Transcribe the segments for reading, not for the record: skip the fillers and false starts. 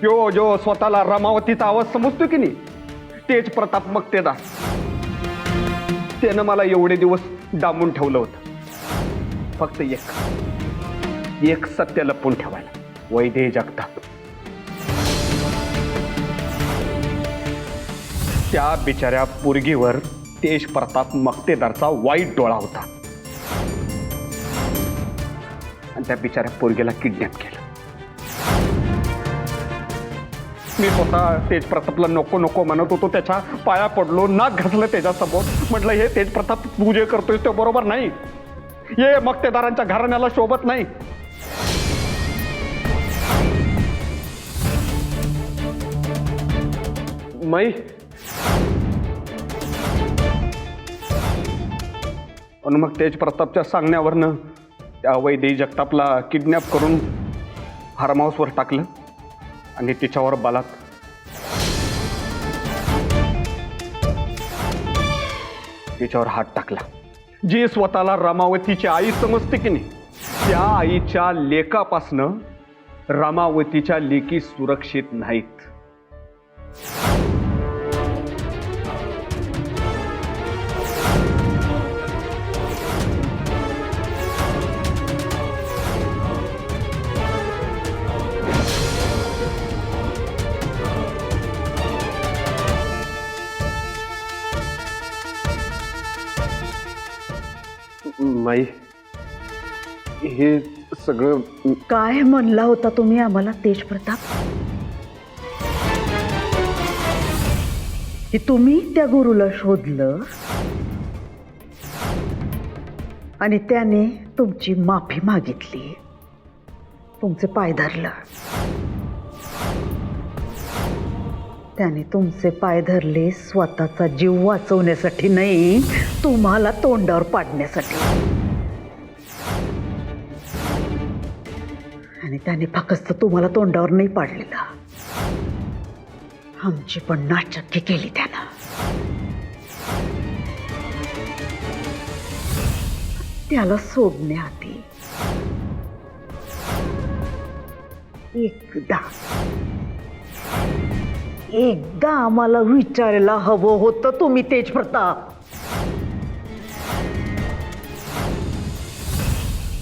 यो जो स्वतःला रमावतीचा आवाज समजतो की नाही, तेज प्रताप मक्तेदार, त्यानं मला एवढे दिवस डांबून ठेवलं होतं. फक्त एक सत्य लपवून ठेवायला, वैदेही जगताप. त्या बिचाऱ्या पोरगीवर तेज प्रताप मक्तेदारचा वाईट डोळा होता आणि त्या बिचाऱ्या पोरगीला किडनॅप केलं. मी स्वतः तेज प्रतापला नको नको म्हणत होतो, त्याच्या पाया पडलो, नाक घासलं त्याच्यासमोर. म्हटलं हे तेज प्रताप तू जे करतोय ते बरोबर नाही, हे मक्तेदारांच्या घराण्याला शोभत नाही. मै पण मग तेज प्रतापच्या सांगण्यावरनं त्या वैदेही जगतापला किडनॅप करून फार्म हाऊसवर टाकलं आणि तिच्यावर तिच्यावर हात टाकला. जी स्वतःला रमावतीची आई समजते की नाही, त्या आईच्या लेकापासनं रमावतीच्या लेकी सुरक्षित नाहीत. माई, हे सगळं काय म्हणला होता तुम्ही आम्हाला तेज प्रताप? की तुम्ही त्या गुरुला शोधलं आणि त्याने तुमची माफी मागितली, तुमचे पाय धरलं. त्याने तुमचे पाय धरले स्वतःचा जीव वाचवण्यासाठी नाही, तुम्हाला तोंडावर पाडण्यासाठी. आणि त्याने फक्त तुम्हाला तोंडावर नाही पाडलेला, आमची पण नाचक्की केली त्यानं. त्याला सोडण्याआधी एकदा आम्हाला विचारायला हवं होतं तुम्ही तेज प्रताप.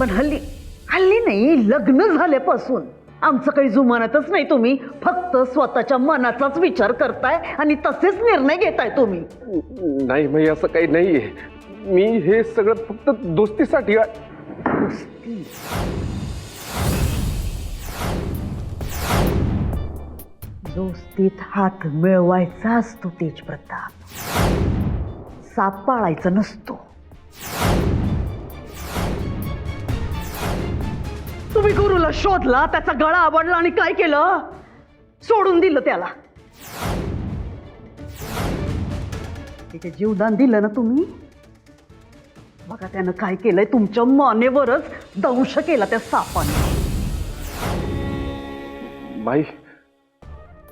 पण हल्ली नाही, लग्न झाल्यापासून आमचं काही जुमानतच नाही. तुम्ही फक्त स्वतःच्या मनाचाच विचार करताय आणि तसेच निर्णय घेताय तुम्ही. नाही मी असं काही नाहीये. मी हे सगळं फक्त दोस्तीसाठी. दोस्तीत हात मिळवायचा असतो तेज प्रताप, साप पाळायचा नसतो. तुम्ही गुरुला शोधला, त्याचा गळा आवडला आणि काय केलं? सोडून दिलं त्याला. तिथे जीवदान दिलं ना तुम्ही. बघा त्यानं काय केलंय, तुमच्या मानेवरच दंश केला त्या सापाने. बाई,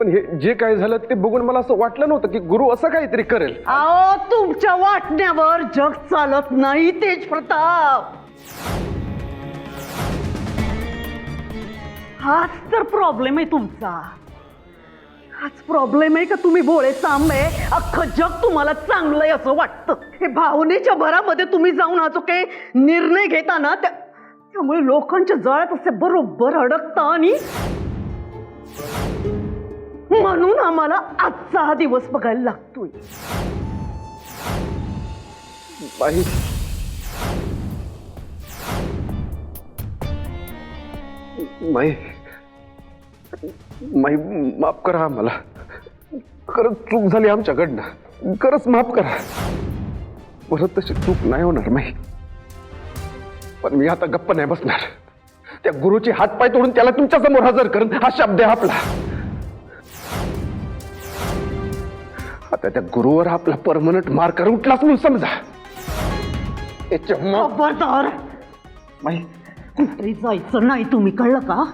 पण हे जे काय झालं ते बघून मला असं वाटलं नव्हतं की गुरु असं काहीतरी करेल. अहो, तुमच्या वाटण्यावर जग चालत नाही तेज प्रताप. हाच तर प्रॉब्लेम आहे तुमचा. हाच प्रॉब्लेम आहे का तुम्ही भोळे सांबे, अख्खं जग तुम्हाला चांगलं आहे असं वाटतं. हे भावनेच्या भरामध्ये तुम्ही जाऊन हा जो काही निर्णय घेता ना, त्यामुळे लोकांच्या जाळ्यात असे बरोबर अडकता. आणि म्हणून आम्हाला आजचा हा दिवस बघायला लागतोय. बाई, माई माफ करा आम्हाला. खरंच चूक झाली आमच्याकडनं, खरंच माफ करा. परत तशी चूक नाही होणार माई. पण मी आता गप्प नाही बसणार. त्या गुरुचे हातपाय तोडून त्याला तुमच्या समोर हजर करून हा शब्द आहे आपला. आता त्या गुरुवर आपला परमनंट मार्कर उठलाच म्हणून समजा. खबरदार, माई कुठे जायचं नाही तुम्ही, कळलं का?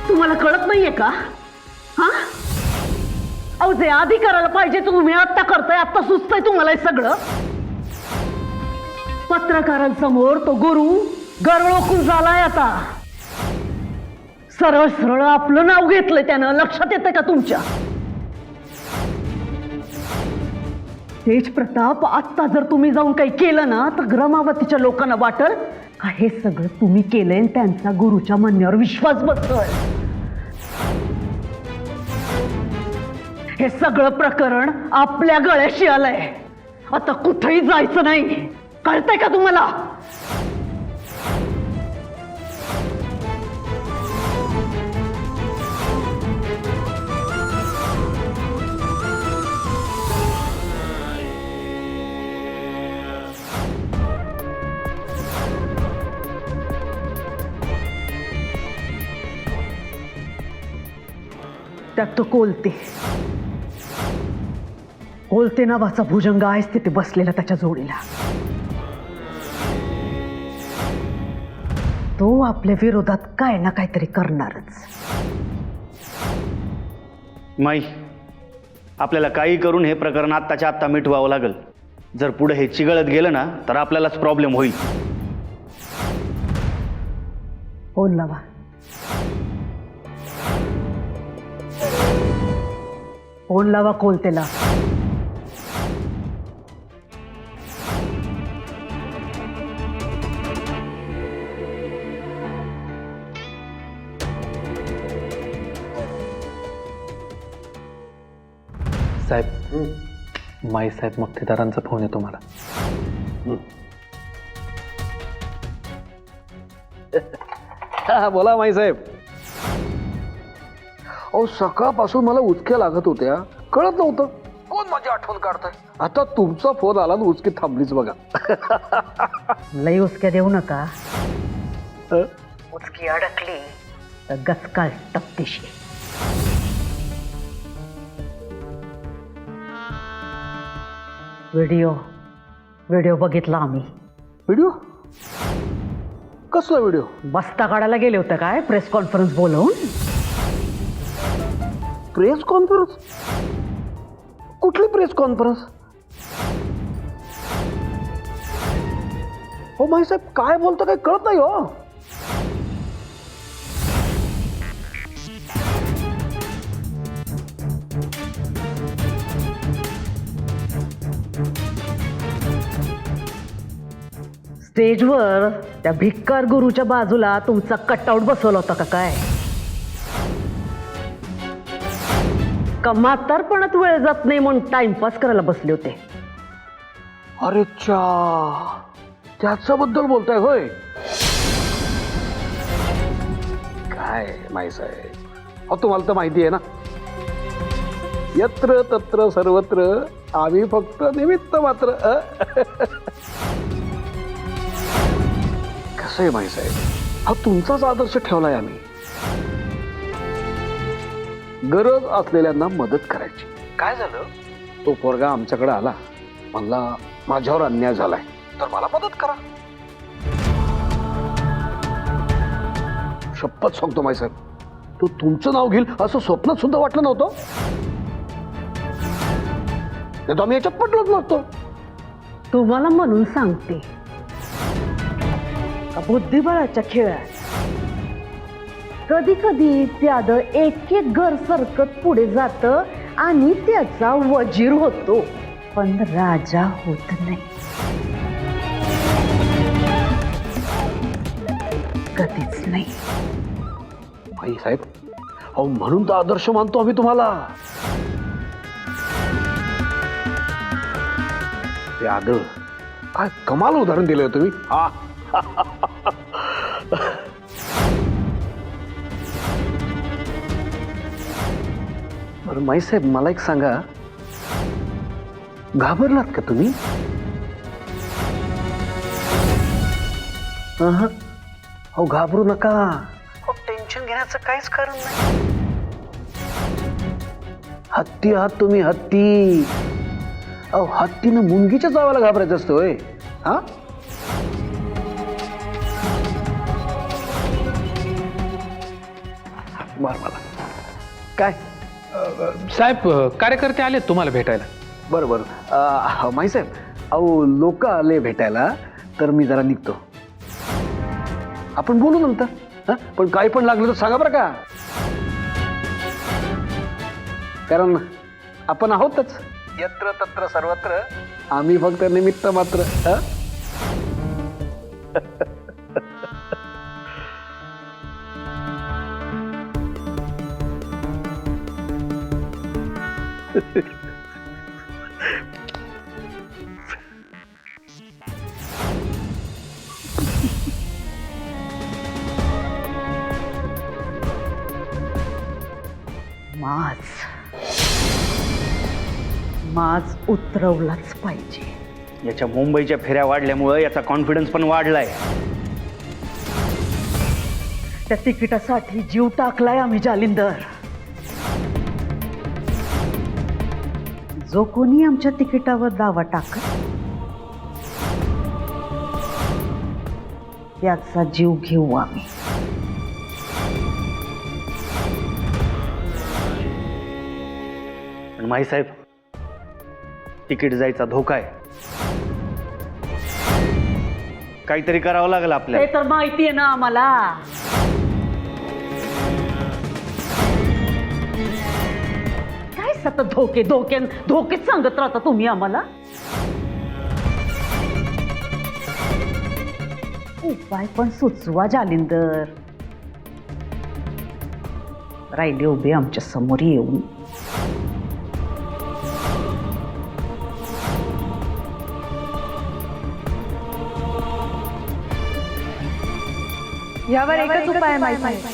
तुम्हाला कळत नाहीये का? हा, अहो जे आधी करायला पाहिजे तुम्ही आत्ता करताय. आत्ता सुचतंय तुम्हाला हे सगळं. पत्रकारांसमोर तो गुरु गरळोकून झालाय आता. सरळ सरळ आपलं नाव घेतलंय त्यानं, लक्षात येतं का तुमच्या? तेज प्रताप, आत्ता जर तुम्ही जाऊन काही केलं ना तर ग्रामावतीच्या लोकांना वाटल का हे सगळं तुम्ही केलंय आणि त्यांचा गुरुच्या म्हणण्यावर विश्वास बसतोय. हे सगळं प्रकरण आपल्या गळ्याशी आलंय. आता कुठेही जायचं नाही, कळतंय का तुम्हाला? त्यात तो कोलते नावाचा भुजंग आहेच तिथे बसलेला त्याच्या जोडीला. तो आपल्या विरोधात काय ना काहीतरी करणारच. माई, आपल्याला काही करून हे प्रकरण आत्ताच्या आत्ता मिटवावं लागेल. जर पुढे हे चिघळत गेलं ना तर आपल्यालाच प्रॉब्लेम होईल. फोन लावा. फोन लावा कोलतेला. साहेब, माईसाहेब मक्तेदारांचा फोन येतो मला. बोला माईसाहेब. अहो, सकाळपासून मला उचक्या लागत होत्या, कळत नव्हतं कोण माझी आठवण काढताय. आता तुमचा फोन आला आणि उचकी थांबलीच बघा. लई उचक्या देऊ नका. उचकी अडकली तर गचकाळ टप्तीशी. व्हिडिओ बघितला आम्ही. व्हिडिओ? कसला व्हिडिओ? बस्ता काढायला गेले होते काय प्रेस कॉन्फरन्स बोलवून? Press conference? कुठली प्रेस कॉन्फरन्स? हो माईसाहेब, काय बोलतो काय कळत नाही हो. स्टेजवर त्या भिक्कार गुरुच्या बाजूला तुमचा कटआउट बसवला होता का काय? का म्हातारपणात वेळ जात नाही म्हणून टाइमपास करायला बसले होते? अरे चा, त्याच्याबद्दल बोलताय होय? काय माईसाहेब, अहो तुम्हाला तर माहिती आहे ना, यत्र तत्र सर्वत्र आम्ही फक्त निमित्त मात्र. कसं आहे माईसाहेब, हा तुमचाच आदर्श ठेवलाय आम्ही. गरज असलेल्यांना मदत करायची. काय झालं, तो पोरगा आमच्याकडे आला, म्हणला माझ्यावर अन्याय झालाय तर मला मदत करा. शपथ सांगतो माईसाहेब, तो तुमचं नाव घेईल असं स्वप्नात सुद्धा वाटलं नव्हतं. नाही तर आम्ही याच्यात पडलोच नसतो. तुम्हाला म्हणून सांगते, बुद्धिबळाच्या खेळात कधी कधी प्याद एक एक घर सरकत पुढे जात आणि त्याचा वजीर होतो, पण राजा होत नाही. कधीच नाही. भाई साहेब, अहो म्हणून तर आदर्श मानतो आम्ही तुम्हाला. प्याद, काय कमाल उदाहरण दिलंय तुम्ही. हा बरं माईसाहेब, मला एक सांगा, घाबरलात का तुम्ही? अहो घाबरू नका. टेन्शन घेण्याचं काहीच कारण नाही. हत्ती आहात तुम्ही, हत्ती. अहो हत्तीनं मुंगीच्या चावाला घाबरायचं असतं होय? हा, बर, मला काय साहेब, कार्यकर्ते आले तुम्हाला भेटायला. बरं बरं. माईसाहेब, अहो लोक आले भेटायला तर मी जरा निघतो. आपण बोलू नंतर. हा? पण काही पण लागलं तर सांगा बरं का, कारण आपण आहोतच यत्र तत्र सर्वत्र, आम्ही फक्त निमित्त मात्र. हा? माज उतरवलाच पाहिजे. याच्या मुंबईच्या फेऱ्या वाढल्यामुळं याचा कॉन्फिडन्स पण वाढलाय. त्या तिकिटासाठी जीव टाकलाय आम्ही जालिंदर. जो कोणी आमच्या तिकिटावर दावा टाकत त्याचा जीव घेऊ आम्ही. पण माईसाहेब, तिकीट जायचा धोका आहे. काहीतरी करावं लागेल आपल्याला. ते तर माहिती आहे ना आम्हाला. काय सतत धोके सांगत राहता तुम्ही आम्हाला. उपाय पण सुचवा जालिंदर. राहिले उभे आमच्या समोर येऊन. यावर एकच उपाय आहे माहिती.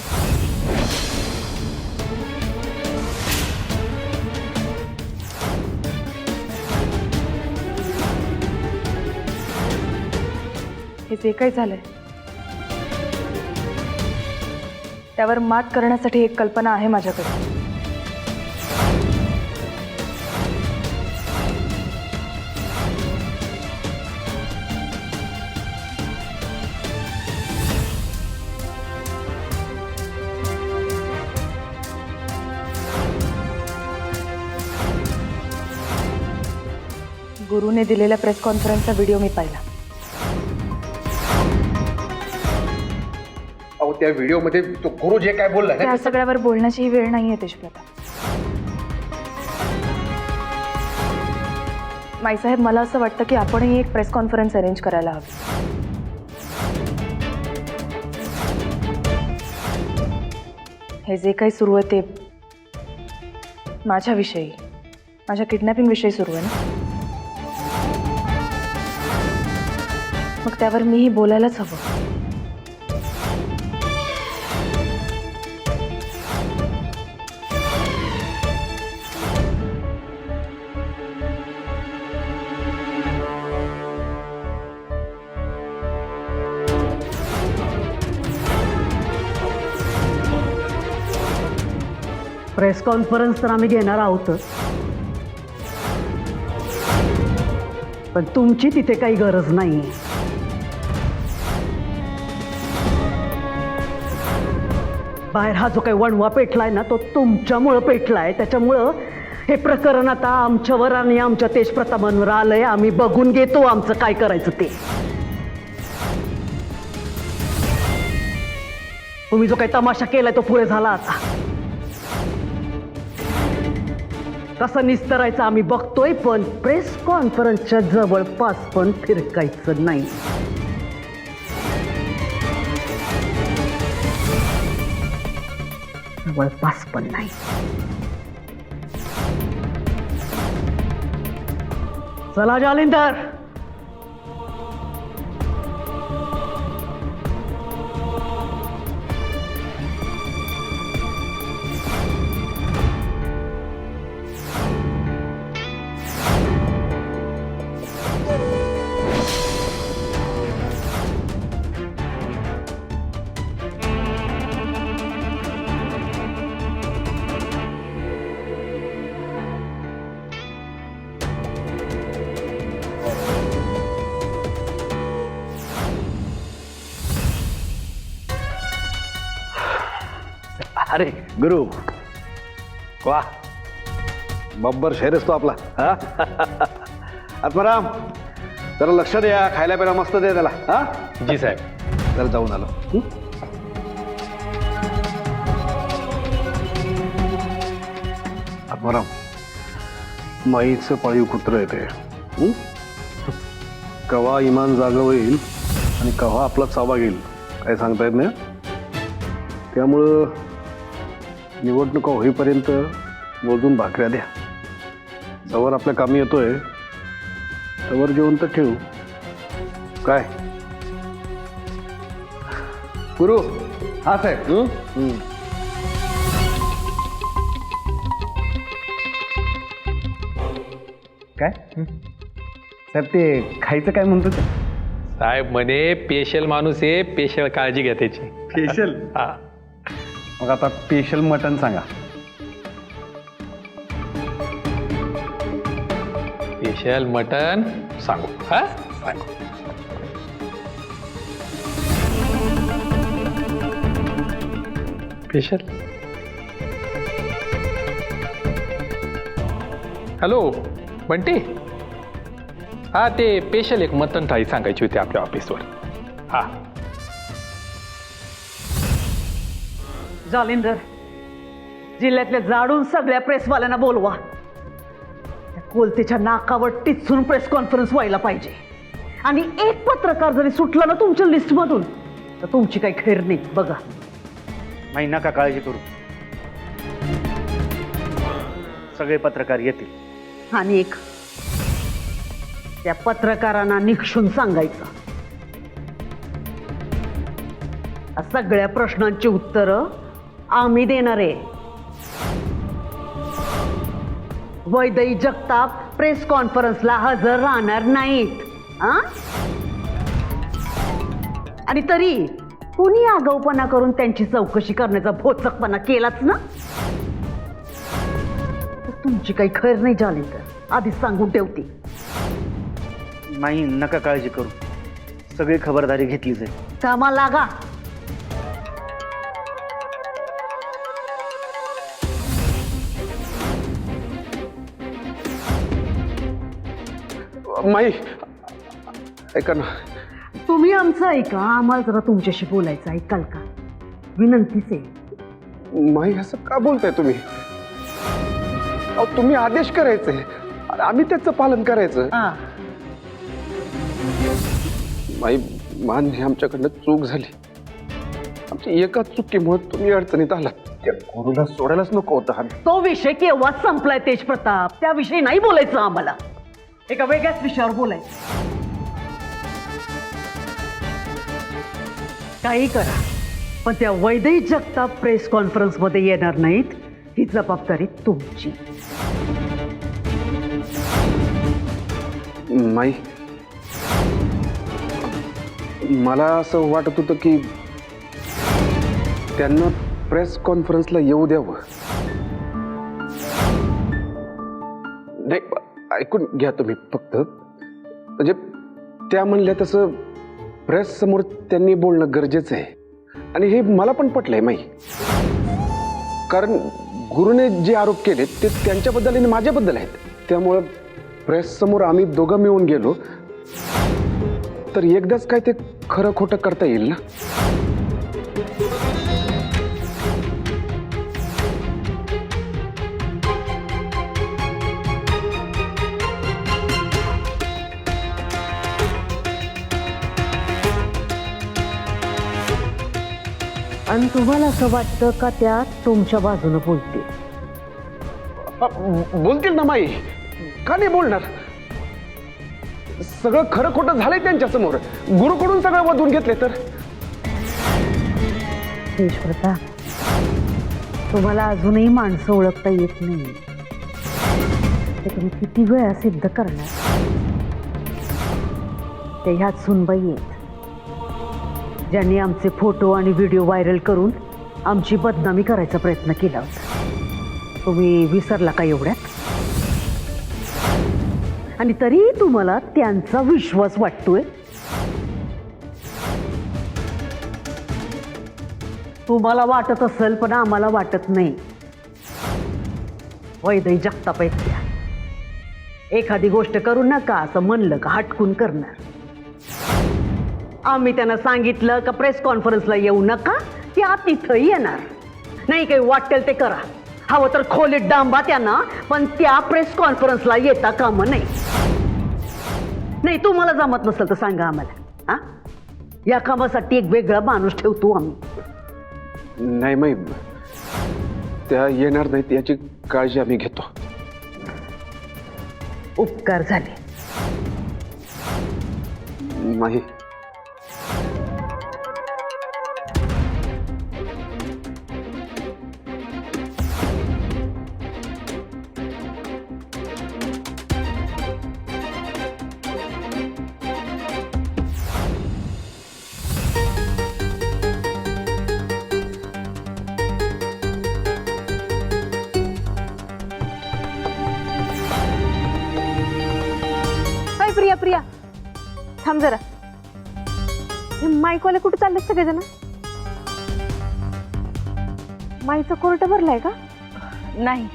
हे जे काही झालंय त्यावर मात करण्यासाठी एक कल्पना आहे माझ्याकडे. गुरुने दिलेल्या प्रेस कॉन्फरन्सचा व्हिडिओ मी पाहिला. अहो त्या व्हिडिओमध्ये तो गुरु जे काय बोलला त्या सगळ्यावर बोलण्याची ही वेळ नाहीये तेजप्रताप. माईसाहेब, मला असं वाटतं की आपणही एक प्रेस कॉन्फरन्स अरेंज करायला हवी. हे जे काही सुरू आहे ते माझ्याविषयी, माझ्या किडनॅपिंग विषयी सुरू आहे ना. मग त्यावर मीही बोलायलाच हवं. प्रेस कॉन्फरन्स तर आम्ही घेणार आहोतच, पण तुमची तिथे काही गरज नाही. बाहेर हा जो काही वणवा पेटलाय ना तो तुमच्यामुळं पेटलाय. त्याच्यामुळं हे प्रकरण आता आमच्यावर आणि आमच्या तेजप्रतापांवर आलंय. आम्ही बघून घेतो आमचं काय करायचं ते. तुम्ही जो काही तमाशा केलाय तो पुढे झाला. आता कसं निस्तरायचं आम्ही बघतोय, पण प्रेस कॉन्फरन्सच्या जवळपास पण फिरकायचं नाही. जवळपास पण नाही. चला जालिंदर. अरे गुरु, वाह, बब्बर शेरच तो आपला. हा आत्माराम, जरा लक्ष द्या, खायला प्यायला मस्त द्या त्याला. हा जी साहेब. जरा जाऊन आलो. आत्माराम, माईचं पाळीव कुत्र येते. कवा इमान जागा होईल आणि कवा आपला चावा घेईल काय सांगता येत नाही. त्यामुळं निवडणुका होईपर्यंत मोजून भाकऱ्या द्या. जवळ आपल्या कामी येतोय तवर जेवण तर ठेवू. काय गुरु? हा साहेब. काय सर ते खायचं काय म्हणतो ते? साहेब म्हणे पेशल माणूस आहे, पेशल काळजी घ्या त्याची. स्पेशल? हा. मग आता स्पेशल मटन सांगा. स्पेशल मटन सांगू. हा सांगू. स्पेशल. हॅलो बंटी. हा ते स्पेशल एक मटन थाळी सांगायची होती आपल्या ऑफिसवर. हा जालिंदर, जिल्ह्यातल्या जाडून सगळ्या प्रेसवाल्यांना बोलवा. त्या कोलतेच्या नाकावर टिचून प्रेस कॉन्फरन्स व्हायला पाहिजे. आणि एक पत्रकार जरी सुटला ना तुमच्या लिस्टमधून तर तुमची काही खैर नाही. बघा, नाही नका काळजी करू, सगळे पत्रकार येतील. आणि एक त्या पत्रकारांना निक्षून सांगायचं, या सगळ्या प्रश्नांची उत्तरं आम्ही देणार आहे. वैदेही जगताप प्रेस कॉन्फरन्सला हजर राहणार नाहीत. आणि तरी कुणी आगाऊपणा करून त्यांची चौकशी करण्याचा भोचकपणा केलाच ना तर तुमची काही खैर नाही झाली तर आधीच सांगून ठेवते. नाही नका काळजी करू, सगळी खबरदारी घेतली जाईल. कामा लागा. माई ऐका ना. तुम्ही आमचं ऐका, आम्हाला जरा तुमच्याशी बोलायचं. ऐकाल का? विनंतीच आहे. माई असं का बोलताय तुम्ही? अहो, तुम्ही आदेश करायचे आणि आम्ही त्याचं पालन करायचं. माई मान्य, आमच्याकडनं चूक झाली. आमची एकाच चुकीमुळे तुम्ही अडचणीत आलात. त्या गुरुला सोडायलाच नको होतं. तो विषय केव्हाच संपलाय तेज प्रताप. त्याविषयी नाही बोलायचं आम्हाला, एका वेगळ्याच विषयावर बोलायचं. काही करा पण त्या वैदेही जगताप प्रेस कॉन्फरन्स मध्ये येणार नाहीत, ही जबाबदारी तुमची. माई, मला असं वाटत होतं की त्यांना प्रेस कॉन्फरन्सला येऊ द्यावं. नाही, ऐकून घ्या तुम्ही फक्त. म्हणजे त्या म्हणल्या तसं प्रेस समोर त्यांनी बोलणं गरजेचं आहे आणि हे मला पण पटलंय माई. कारण गुरुने जे आरोप केले ते त्यांच्याबद्दल आणि माझ्याबद्दल आहेत. त्यामुळं प्रेस समोर आम्ही दोघं मिळून गेलो तर एकदाच काय ते खरं खोटं करता येईल ना. आणि तुम्हाला असं वाटतं का त्या तुमच्या बाजूने बोलते? बोलतील ना माई, का नाही बोलणार? सगळं खरं खोटं झालंय त्यांच्या समोर. गुरुकडून सगळं वधून घेतले तर. तेज प्रताप, तुम्हाला अजूनही माणसं ओळखता येत नाही. ते तुम्ही किती वेळा सिद्ध करणार? ते ह्यात सुनबाई आहेत ज्यांनी आमचे फोटो आणि व्हिडिओ व्हायरल करून आमची बदनामी करायचा प्रयत्न केला होता. तुम्ही विसरला का एवढ्यात? आणि तरी तुम्हाला त्यांचा विश्वास वाटतोय? तुम्हाला वाटत असेल पण आम्हाला वाटत नाही. वैदेही जगताप आहेत त्या. एखादी गोष्ट करू नका असं म्हणलं का हटकून करणार. आम्ही त्यांना सांगितलं का प्रेस कॉन्फरन्सला येऊ नका, त्या तिथंही येणार नाही. काही वाटेल ते करा. हवं तर खोलीत डांबा त्यांना, पण त्या प्रेस कॉन्फरन्सला येता कामं नाही. नाही तुम्हाला जमत नसेल तर सांगा आम्हाला. हा, या कामासाठी एक वेगळा माणूस ठेवतो आम्ही. नाही माई, त्या येणार नाहीत याची काळजी आम्ही घेतो. उपकार झाले. माही, हाय प्रिया, प्रिया थांब जरा. हे माईकवाले कुठे चाललेत सगळेजण? माईचा कोर्ट भरलाय का? नाही,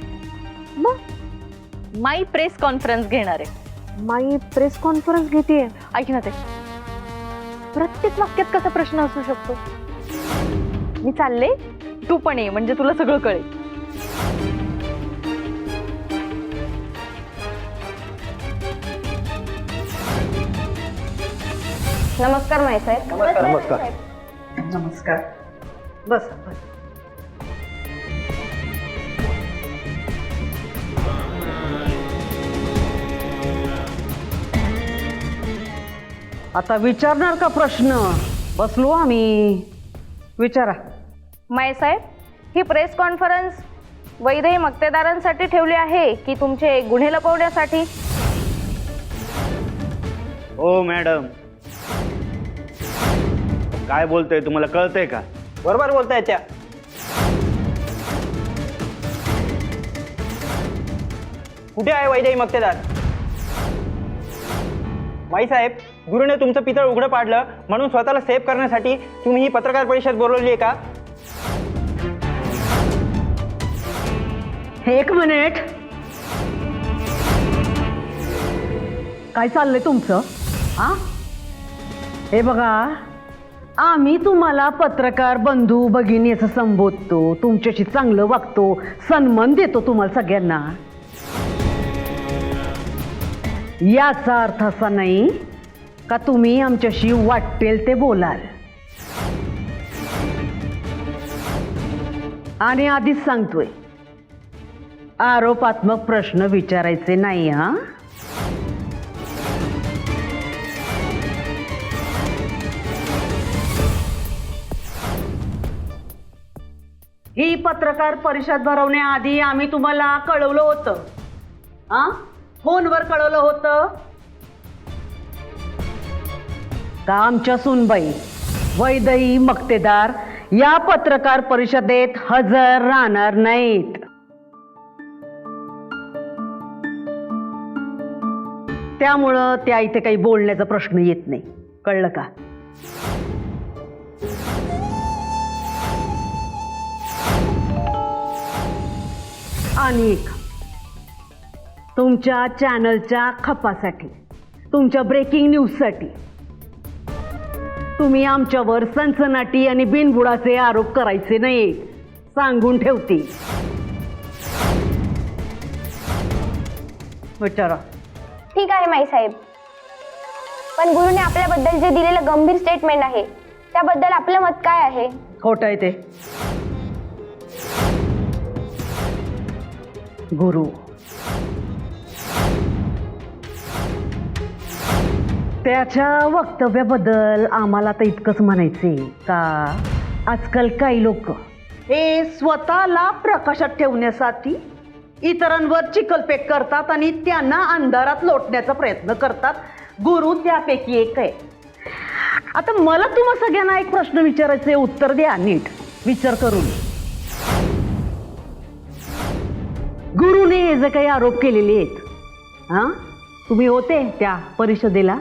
मग माई प्रेस कॉन्फरन्स घेणार आहे. माई प्रेस कॉन्फरन्स घेतेय. ऐक ना, ते प्रत्येक वाक्यात कसा प्रश्न असू शकतो? मी चालले, तू पण ये, म्हणजे तुला सगळं कळेल. नमस्कार माई साहेब. नमस्कार. नमस्कार. बस बस. आता विचारणार का प्रश्न? बसलो आम्ही. विचारा. माई साहेब, ही प्रेस कॉन्फरन्स वैधही मक्तेदारांसाठी ठेवली आहे की तुमचे गुन्हे लपवण्यासाठी? ओ मॅडम, काय बोलतोय तुम्हाला कळतंय का? बरोबर बोलताय त्या. कुठे आहे वैदेही मक्तेदार? माई साहेब, गुरुने तुमचं पितळ उघडं पाडलं म्हणून स्वतःला सेव्ह करण्यासाठी तुम्ही ही पत्रकार परिषद बोलवली आहे का? एक मिनिट. काय चाललंय तुमचं? हा, हे बघा, आम्ही तुम्हाला पत्रकार बंधू भगिनी असं संबोधतो, तुमच्याशी चांगलं वागतो, सन्मान देतो तुम्हाला सगळ्यांना. याचा अर्थ असा नाही का तुम्ही आमच्याशी वाटेल ते बोलाल. आणि आधीच सांगतोय, आरोपात्मक प्रश्न विचारायचे नाही. हा, ही पत्रकार परिषद भरवण्याआधी आम्ही तुम्हाला कळवलं होतं. हा, फोनवर कळवलं होतं का आमच्या सुनबाई वैदेही मक्तेदार या पत्रकार परिषदेत हजर राहणार नाहीत. त्यामुळं त्या इथे काही बोलण्याचा प्रश्न येत नाही. कळलं का? आणि एक, तुमच्या चॅनलच्या खपासाठी, तुमच्या ब्रेकिंग न्यूजसाठी तुम्ही आमच्यावर सनसनाटी आणि बिनबुडाचे आरोप करायचे नाहीत, सांगून ठेवते. विचारा. ठीक आहे माई साहेब, पण गुरुने आपल्याबद्दल जे दिलेलं गंभीर स्टेटमेंट आहे त्याबद्दल आपलं मत काय आहे? खोटं आहे ते. गुरु त्याच्या वक्तव्याबद्दल आम्हाला तर इतकंच म्हणायचे का आजकाल काही लोक हे स्वतःला प्रकाशात ठेवण्यासाठी इतरांवर चिखलफेक करतात आणि त्यांना अंधारात लोटण्याचा प्रयत्न करतात. गुरु त्यापैकी एक आहे. आता मला तुम्हा सगळ्यांना एक प्रश्न विचारायचे, उत्तर द्या नीट विचार करून. गुरुने हे जे काही आरोप केलेले आहेत, हा, तुम्ही होते त्या परिषदेला,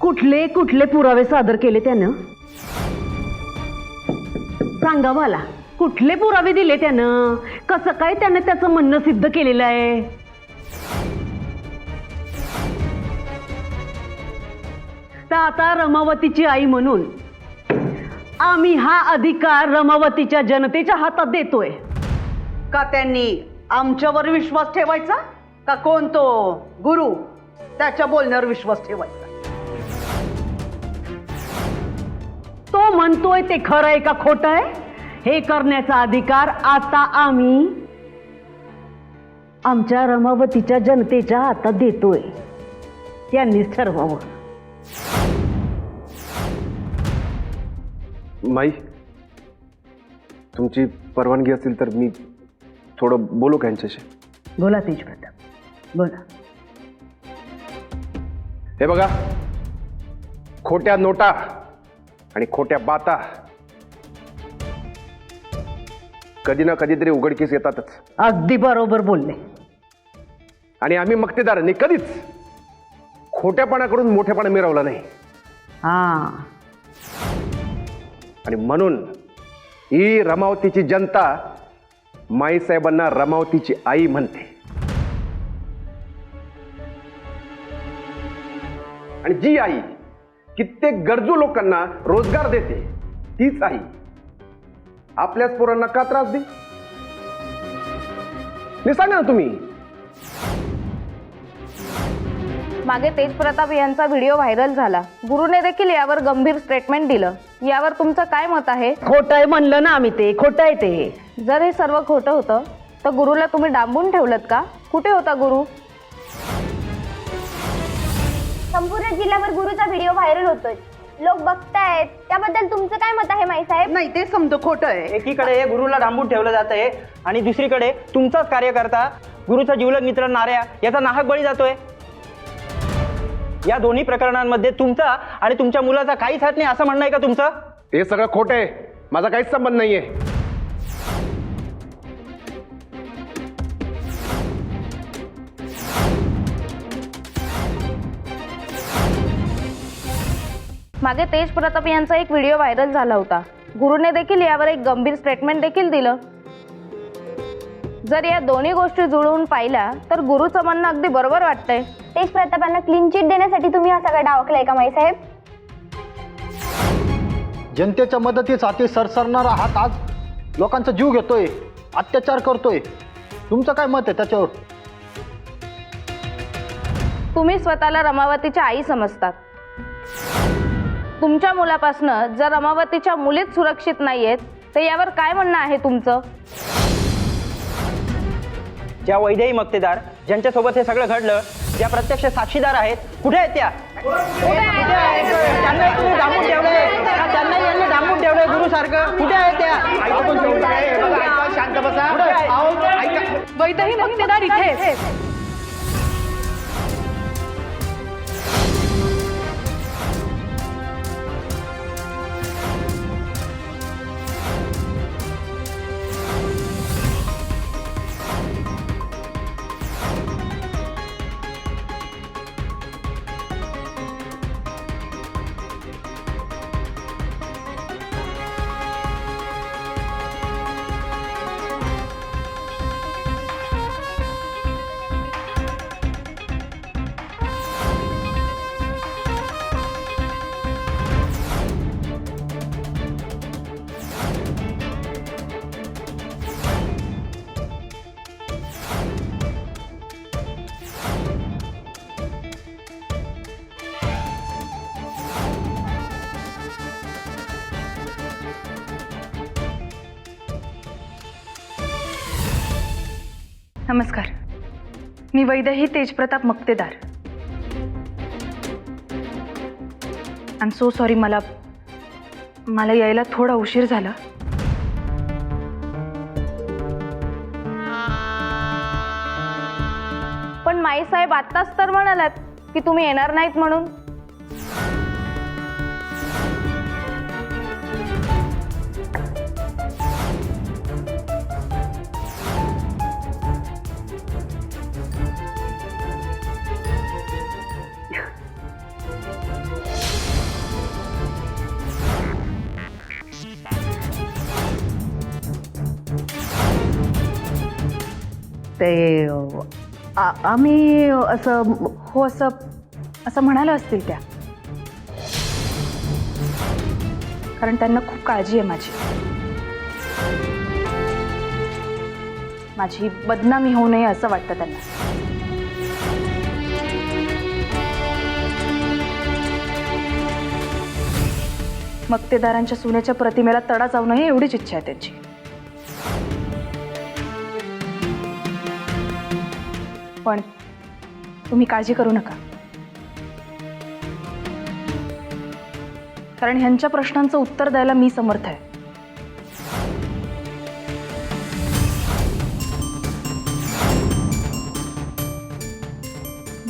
कुठले कुठले पुरावे सादर केले त्यानं? सांगा मला, कुठले पुरावे दिले त्यानं? कसं काय त्यानं त्याचं म्हणणं सिद्ध केलेलं आहे? तर आता रमावतीची आई म्हणून आम्ही हा अधिकार रमावतीच्या जनतेच्या हातात देतोय. का त्यांनी आमच्यावर विश्वास ठेवायचा का कोण तो गुरु त्याच्या बोलण्यावर विश्वास ठेवायचा? तो म्हणतोय ते खरं आहे का खोटं आहे हे करण्याचा अधिकार आता आम्ही आमच्या रमावतीच्या जनतेच्या हातात देतोय. त्यांनीच ठरवावं. माई, तुमची परवानगी असेल तर मी थोडं बोलू का यांच्याशी? बोला तेजप्रताप, बोला. हे बघा, खोट्या नोटा आणि खोट्या बाता कधी ना कधीतरी उघडकीस येतातच. अगदी बरोबर बोलले. आणि आम्ही मक्तेदारांनी कधीच खोट्यापणाकडून मोठेपणा मिरवला नाही. हा, आणि म्हणून ही रमावतीची जनता माईसाहेबांना रमावतीची आई म्हणते. आणि जी आई कित्येक गरजू लोकांना रोजगार देते तीच आई आपल्याच पोरांना का त्रास दे? मी सांगा ना तुम्ही. मागे तेजप्रताप यांचा व्हिडिओ व्हायरल झाला. गुरुने देखील यावर गंभीर स्टेटमेंट दिलं. यावर तुमचं काय मत आहे? खोटं आहे म्हणलं ना आम्ही, ते खोटं आहे ते. जर हे सर्व खोटं होतं तर गुरुला तुम्ही डांबून ठेवलत का? कुठे होता गुरु? संपूर्ण जिल्ह्यावर गुरुचा व्हिडिओ व्हायरल होतोय, लोक बघतायत, त्याबद्दल तुमचं काय मत आहे माईसाहेब? नाही, ते समजा खोटं आहे. एकीकडे गुरुला डांबून ठेवलं जात आहे आणि दुसरीकडे तुमचाच कार्यकर्ता गुरुचा जिवलग मित्र नार्या याचा नाहक बळी जातोय. या दोन्ही प्रकरणांमध्ये तुमचा आणि तुमच्या मुलाचा काहीच हात नाही असं म्हणणं आहे का तुमचं? हे सगळं खोटं आहे. माझा काहीच संबंध नाहीये. मागे तेजप्रताप यांचा एक व्हिडिओ व्हायरल झाला होता. गुरुने देखील यावर एक गंभीर स्टेटमेंट देखील दिलं. जर या दोन्ही गोष्टी जुळवून पाहिल्या तर गुरुचं म्हणणं अगदी बरोबर वाटतंय. तेजप्रतापांना क्लीन चिट देण्यासाठी तुम्ही हा सगळा डाव आखलाय का माईसाहेब? जनतेच्या मदतीसाठी सरसरणारा हात आज लोकांचा जीव घेतोय, अत्याचार करतोय. तुमचं काय मत आहे त्याच्यावर? तुम्ही स्वतःला रमावतीच्या आई समजतात. तुमच्या मुलापासनं जर रमावतीच्या मुलीच सुरक्षित नाहीयेत तर यावर काय म्हणणं आहे तुमचं? ज्या वैदेही मक्तेदार ज्यांच्यासोबत हे सगळं घडलं, ज्या प्रत्यक्ष साक्षीदार आहेत, कुठे आहेत त्या? त्यांना तुम्ही डांबून ठेवलंय, त्यांना यांनी डांबून ठेवलंय गुरु सारखं. कुठे आहेत त्या? शांत बसा. वैदही मक्तेदार इथे. नमस्कार, मी Vaidehi Tejpratap Maktedar. I am so sorry, मला यायला थोडा उशीर झाला. पण माईसाहेब आत्ताच तर म्हणालात की तुम्ही येणार नाहीत म्हणून. ते आम्ही असं हो, असं म्हणाल्या असतील त्या, कारण त्यांना खूप काळजी आहे माझी. माझी बदनामी होऊ नये असं वाटतं त्यांना. मक्तेदारांच्या सुनेच्या प्रतिमेला तडा जाऊ नये एवढीच इच्छा आहे त्यांची. पण तुम्ही काळजी करू नका, कारण ह्यांच्या प्रश्नांचं उत्तर द्यायला मी समर्थ आहे.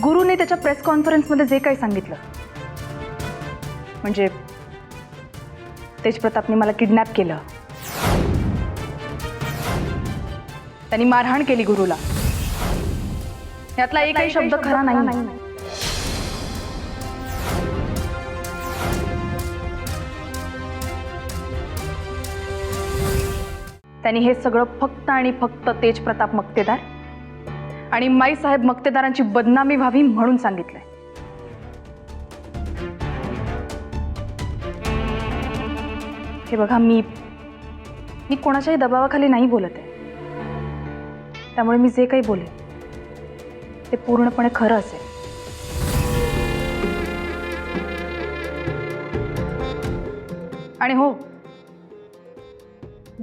गुरुने त्याच्या प्रेस कॉन्फरन्समध्ये जे काही सांगितलं, म्हणजे तेजप्रतापने मला किडनॅप केलं, त्यांनी मारहाण केली गुरुला, यातला एकही शब्द खरा नाही. त्यांनी हे सगळं फक्त आणि फक्त तेजप्रताप मक्तेदार आणि माईसाहेब मक्तेदारांची बदनामी व्हावी म्हणून सांगितलंय. हे बघा, मी कोणाच्याही दबावाखाली नाही बोलत आहे, त्यामुळे मी जे काही बोले ते पूर्णपणे खरं असेल. आणि हो,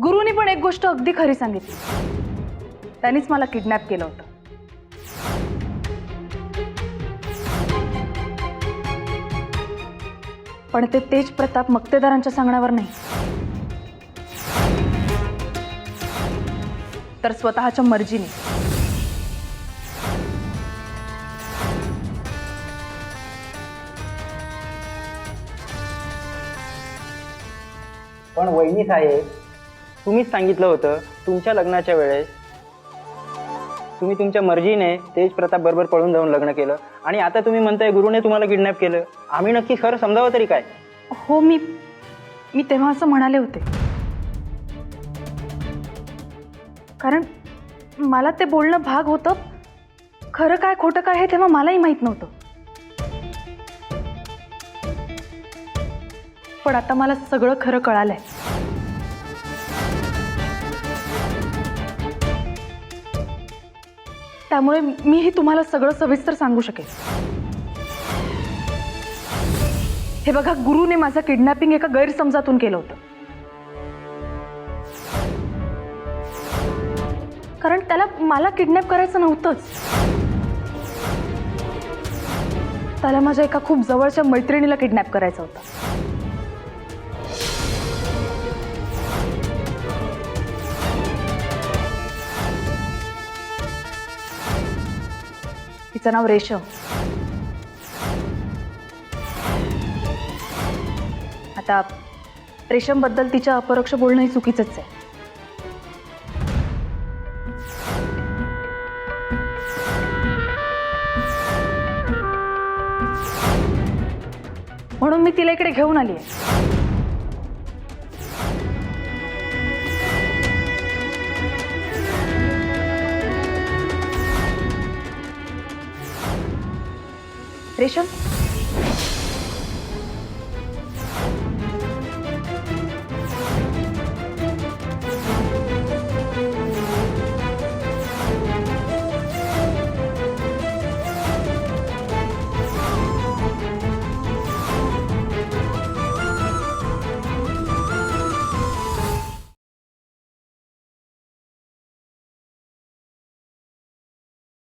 गुरुनी पण एक गोष्ट अगदी खरी सांगितली, त्यांनीच मला किडनॅप केलं होतं. पण ते तेजप्रताप मक्तेदारांच्या सांगण्यावर नाही, तर स्वतःच्या मर्जीने. पण वहिनी साहेब, तुम्हीच सांगितलं होतं तुमच्या लग्नाच्या वेळेस तुम्ही तुमच्या मर्जीने तेजप्रताप बरोबर पळून जाऊन लग्न केलं, आणि आता तुम्ही म्हणताय गुरुने तुम्हाला किडनॅप केलं. आम्ही नक्की खरं समजावं तरी काय? हो, मी तेव्हा असं म्हणाले होते, कारण मला ते बोलणं भाग होतं. खरं काय खोटं काय हे तेव्हा मलाही माहीत नव्हतं. पण आता मला सगळं खरं कळालंय. त्यामुळे मीही तुम्हाला सगळं सविस्तर सांगू शकेन. हे बघा, गुरुने माझं किडनॅपिंग एका गैरसमजातून केलं होतं, कारण त्याला मला किडनॅप करायचं नव्हतंच. त्याला माझ्या एका खूप जवळच्या मैत्रिणीला किडनॅप करायचं होतं. तिचं नाव रेशम. आता रेशमबद्दल तिच्या अपरोक्ष बोलणंही चुकीचंच आहे. म्हणून मी तिला इकडे घेऊन आली आहे. रेशम,